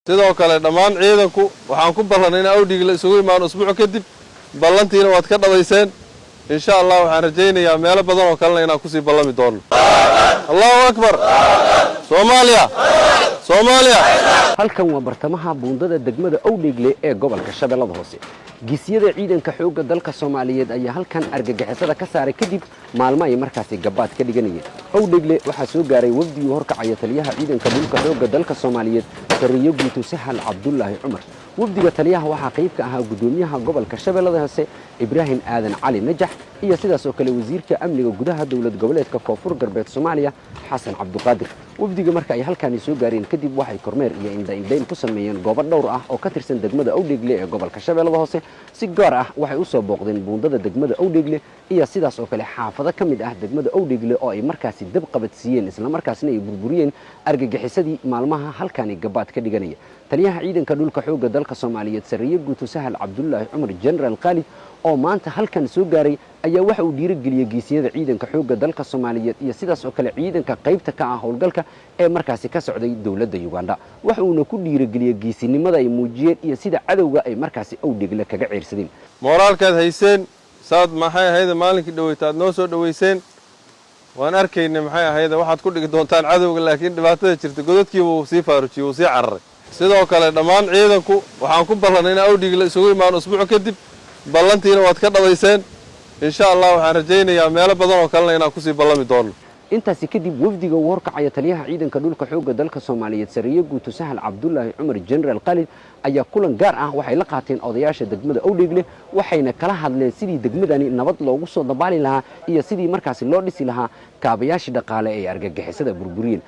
sidoo kale dhammaan ciidanku waxaan ku ballanay in awdhiig la isugu imaano usbuuc kadib ballantiina waad ka dhabayseen insha Allah waxaan rajaynayaa meelo badan oo kale inaan ku sii ballami doono Allahu akbar Soomaaliya halkan waa bartamaha buundada degmada Awdheegle ee gobolka Shabeellada Hoose geesiyada ciidanka xoogga dalka Soomaaliyeed ayaa halkan argagixisada ka saaray kadib maalmo ay markaasi gabaad ka dhiganayeen Awdheegle waxa soo gaaray wafdiga horkacaya taliyaha ciidanka dhulka xoogga dalka Soomaaliyeed Sariyo Guuto Sahal Cabdullaahi Cumar wafdiga taliyaha waxa qayb ka ahaa gudoomiyaha gobolka Shabeellada Hoose Ibrahim Aadan Cali Najax iyo sidaas oo kale wasiirka amniga gudaha dawlad goboleedka Koonfur Galbeed Soomaaliya Xasan Cabduqaadir wafdiga marka ay halkan soo gaareen kadib waxay kormeer iyo indhayn ku sameeyeen goobo dhowr ah oo ka tirsan degmada Awdheegle ee gobolka Shabeellada Hoose si gaar ah waxay u soo booqdeen buundada degmada Awdheegle iyo sidaas oo kale xaafado kamid ah degmada Awdheegle oo ay markaasi dab qabadsiiyeen isla markaasna ay burburiyeen argagixisadii maalmaha halkan gabaad ka dhiganaya taliyaha ciidanka dhulka xoogga dalka Soomaaliyeed Sariyo Guuto Sahal Cabdullaahi Cumar General Khalid oo maanta halkan soo gaaray ayaa waxa uu dhiirigeliyay geesiyada ciidanka xoogga dalka Soomaaliyeed iyo sidaas oo kale ciidanka qaybta ka ah howlgalka ee markaasi ka socday dawladda Uganda waxa uu ku dhiirigeliyay geesinimada ay muujiyeen iyo sida cadawga ay markaasi Awdheegle kaga ciirsadeen moraalkaad hayseen saad maxay ahayd maalinkii dhaweytaad noo soo dhaweyseen waan arkaynay maxay ahayd waxaad ku dhigi doontaan cadawga laakiin dhibaatada jirta godadkii uu sii faarujiyay uu sii cararay sidoo kale dhammaan ciidanku waxaan ku ballanay in Awdheegle isugu imaano usbuuc kadib ballantiina waad ka dhabayseen insha Allah waxaan rajaynayaa meelo badan oo kale inaan ku sii ballami doono intaasi kadib wafdiga warkacaya taliyaha ciidanka dhulka xoogga dalka Soomaaliyeed Sariyo Guuto Sahal Cabdullaahi Cumar General Khalid ayaa kulan gaar ah waxay la qaateen odayaasha degmada Awdheegle waxayna kala hadleen sidii degmadani nabad loogu soo dabaali lahaa iyo sidii markaasi loo dhisi lahaa kaabayaasha dhaqaale ee argagixisada burburiyeen